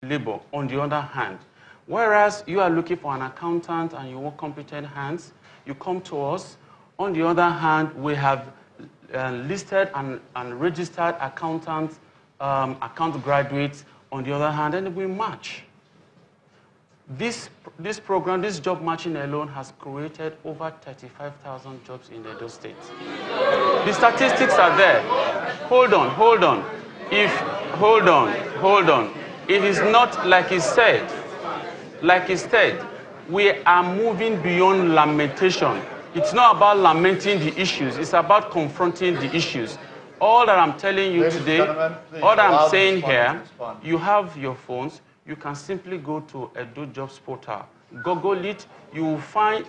labor, on the other hand. Whereas you are looking for an accountant and you want competent hands, you come to us. On the other hand, we have listed and registered accountants, account graduates on the other hand, and we match. This program, this job matching alone has created over 35,000 jobs in Edo State. The statistics are there. Hold on. It is not like he said. We are moving beyond lamentation. It's not about lamenting the issues. It's about confronting the issues. All that I'm telling you today, all that I'm saying here, you have your phones. You can simply go to Edo Jobs Portal. Google it. You will find,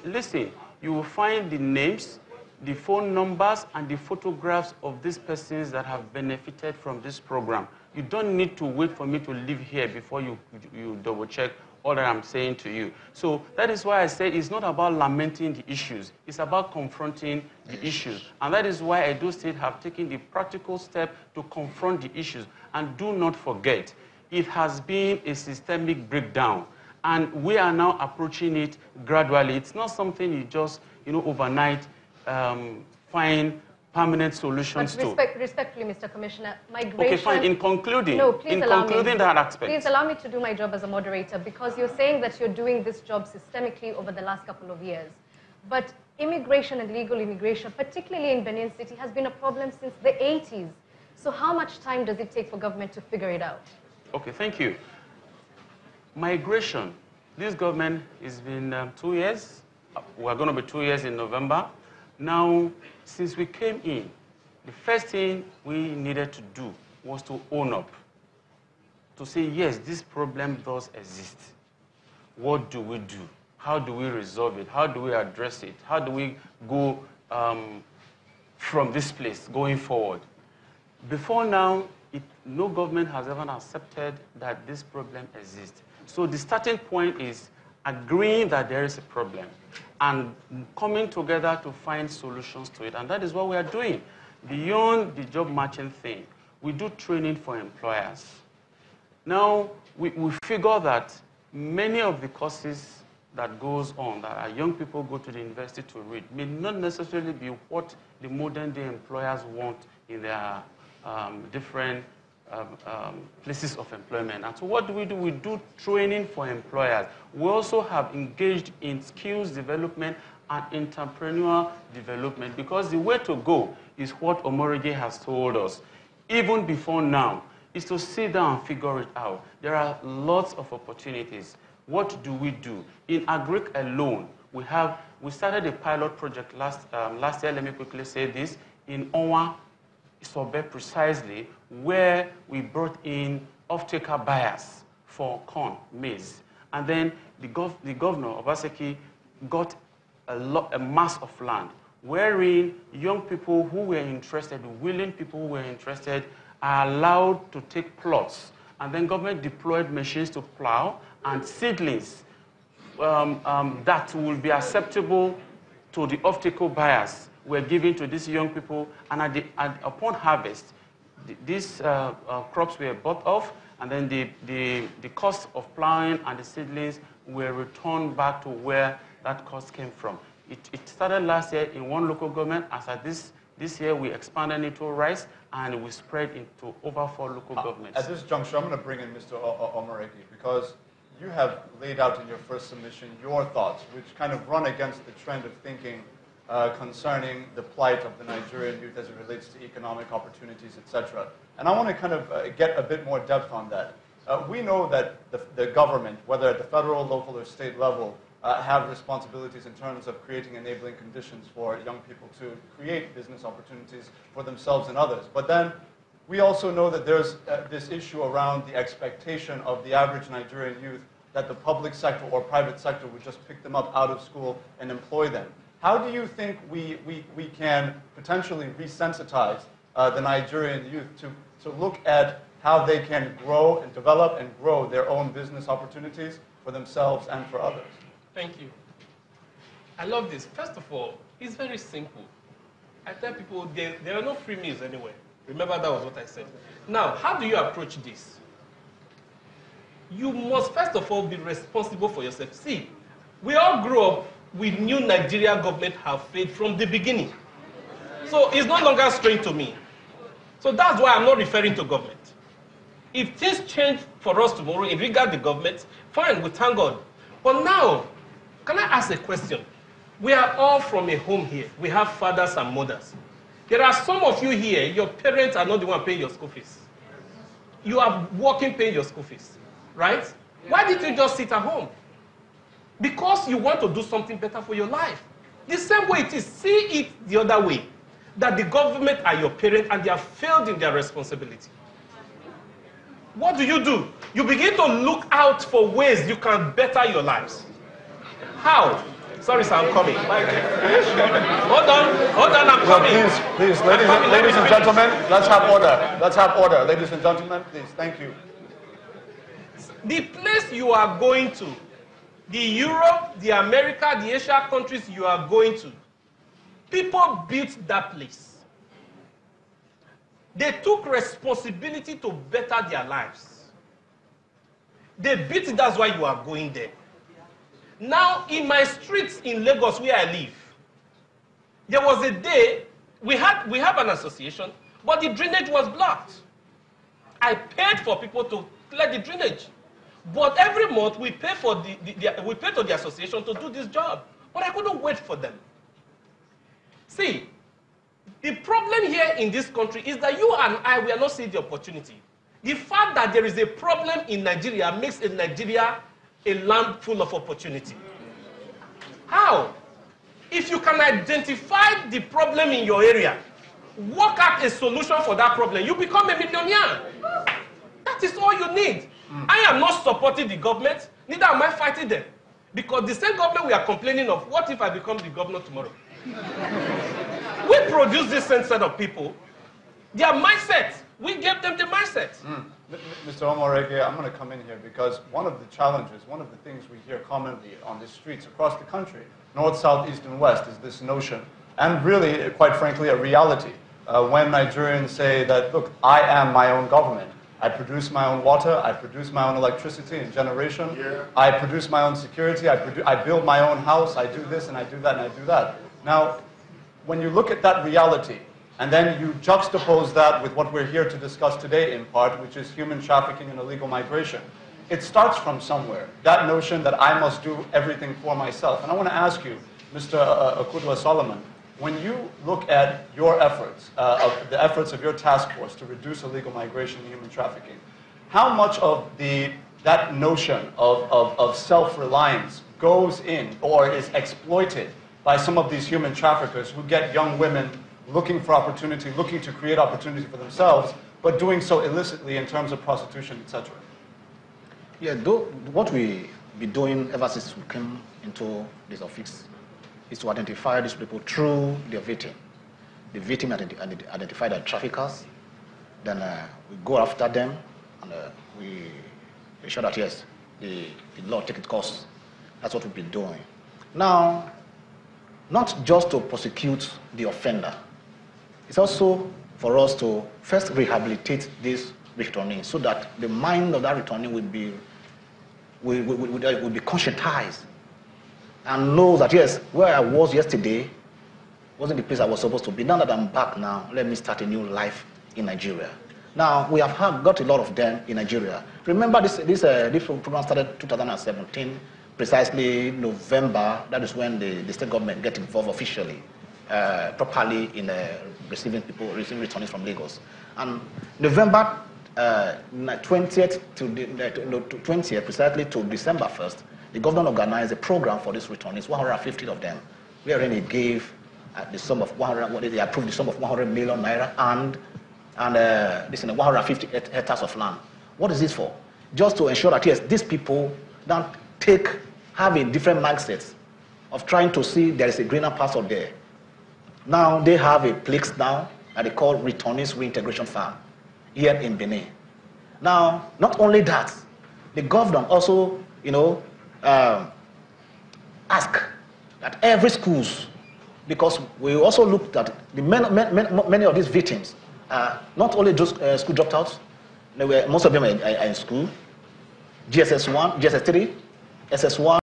you will find the names, the phone numbers, and the photographs of these persons that have benefited from this program. You don't need to wait for me to leave here before you double check all that I'm saying to you. So that is why I said it's not about lamenting the issues. It's about confronting the issues. And that is why Edo State have taken the practical step to confront the issues. And do not forget, it has been a systemic breakdown. And we are now approaching it gradually. It's not something you just, overnight find permanent solutions to. Respectfully, Mr. Commissioner, migration... Okay, fine. In concluding, that aspect. Please allow me to do my job as a moderator, because you're saying that you're doing this job systemically over the last couple of years. But immigration and legal immigration, particularly in Benin City, has been a problem since the 80s. So how much time does it take for government to figure it out? Okay, thank you. Migration. This government has been 2 years. We're going to be 2 years in November. Now, since we came in, the first thing we needed to do was to own up. To say, yes, this problem does exist. What do we do? How do we resolve it? How do we address it? How do we go from this place going forward? Before now, no government has ever accepted that this problem exists. So the starting point is agreeing that there is a problem and coming together to find solutions to it. And that is what we are doing. Beyond the job matching thing, we do training for employers. Now, we figure that many of the courses that goes on, that our young people go to the university to read, may not necessarily be what the modern-day employers want in their different places of employment. And so what do? We do training for employers. We also have engaged in skills development and entrepreneurial development, because the way to go is what Omorige has told us, even before now, is to sit down and figure it out. There are lots of opportunities. What do? In Agric alone, we started a pilot project last year, let me quickly say this, in Onwa, Sobe precisely, where we brought in off-taker buyers for corn, maize. And then the governor, Obaseki, got a mass of land, wherein young people who were interested, willing people who were interested, are allowed to take plots. And then government deployed machines to plow and seedlings that will be acceptable to the off-taker buyers were given to these young people, and upon harvest, these crops were bought off, and then the cost of plowing and the seedlings were returned back to where that cost came from. It started last year in one local government. As at this year, we expanded into rice, and we spread into over 4 local governments. At this juncture, I'm going to bring in Mr. Omorege, because you have laid out in your first submission your thoughts, which kind of run against the trend of thinking concerning the plight of the Nigerian youth as it relates to economic opportunities, etc. And I want to kind of get a bit more depth on that. We know that the government, whether at the federal, local, or state level, have responsibilities in terms of creating enabling conditions for young people to create business opportunities for themselves and others. But then we also know that there's this issue around the expectation of the average Nigerian youth that the public sector or private sector would just pick them up out of school and employ them. How do you think we can potentially resensitize the Nigerian youth to look at how they can grow and develop and grow their own business opportunities for themselves and for others? Thank you. I love this. First of all, it's very simple. I tell people there are no free meals anywhere. Remember, that was what I said. Now, how do you approach this? you must first of all be responsible for yourself. See, we all grew up, we knew Nigeria government have failed from the beginning. So it's no longer strange to me. So that's why I'm not referring to government. If things change for us tomorrow in regard to the government, fine, we thank God. But now, can I ask a question? We are all from a home here. We have fathers and mothers. There are some of you here, your parents are not the one paying your school fees. You are working, paying your school fees, right? Why did you just sit at home? Because you want to do something better for your life. The same way it is, see it the other way, that the government are your parents and they have failed in their responsibility. What do? You begin to look out for ways you can better your lives. How? Sorry, sir, I'm coming. Hold on, I'm coming. Please, ladies and gentlemen, let's have order. Let's have order. Ladies and gentlemen, please, thank you. The place you are going to, the Europe, the America, the Asia countries you are going to, people built that place. They took responsibility to better their lives. They built it, that's why you are going there. Now, in my streets in Lagos where I live, there was a day, we have an association, but the drainage was blocked. I paid for people to clear the drainage. But every month we pay for we pay to the association to do this job. But I couldn't wait for them. See, the problem here in this country is that you and I, we are not seeing the opportunity. The fact that there is a problem in Nigeria makes Nigeria a land full of opportunity. How? If you can identify the problem in your area, work out a solution for that problem, you become a millionaire. That is all you need. I am not supporting the government, neither am I fighting them. Because the same government we are complaining of, what if I become the governor tomorrow? We produce this same set of people. Their mindset, we gave them the mindset. Mr. Omorege, I'm going to come in here because one of the challenges, one of the things we hear commonly on the streets across the country, north, south, east, and west, is this notion, and really, quite frankly, a reality. When Nigerians say that, look, I am my own government. I produce my own water, I produce my own electricity and generation, I produce my own security, I build my own house, I do this and I do that and I do that. Now, when you look at that reality, and then you juxtapose that with what we're here to discuss today in part, which is human trafficking and illegal migration, it starts from somewhere. That notion that I must do everything for myself. And I want to ask you, Mr. Akudwa Solomon, when you look at your efforts, the efforts of your task force to reduce illegal migration and human trafficking, how much of that notion of self-reliance goes in or is exploited by some of these human traffickers who get young women looking for opportunity, looking to create opportunity for themselves, but doing so illicitly in terms of prostitution, etc.? Yeah, what we've been doing ever since we came into this office is to identify these people through their victim. The victim identify the traffickers, then we go after them, and we ensure that, yes, the law take its course. That's what we've been doing. Now, not just to prosecute the offender, it's also for us to first rehabilitate this returnee so that the mind of that returnee will be conscientized and know that, yes, where I was yesterday wasn't the place I was supposed to be. Now that I'm back now, let me start a new life in Nigeria. Now, we have got a lot of them in Nigeria. Remember, this program started 2017, precisely November. That is when the state government get involved officially, properly in receiving returnees from Lagos. And November 20th to 20th, precisely to December 1st, the government organized a program for these returnees, 150 of them. We already gave the sum of 100, they approved the sum of 100 million naira and 150 hectares of land. What is this for? Just to ensure that, yes, these people don't have a different mindset of trying to see there is a greener pasture there. Now they have a place now that they call Returnees Reintegration Farm here in Benin. Now, not only that, the government also, ask that every schools, because we also looked at many of these victims, not only just school dropouts, most of them are in school, GSS 1, GSS 3, SS1,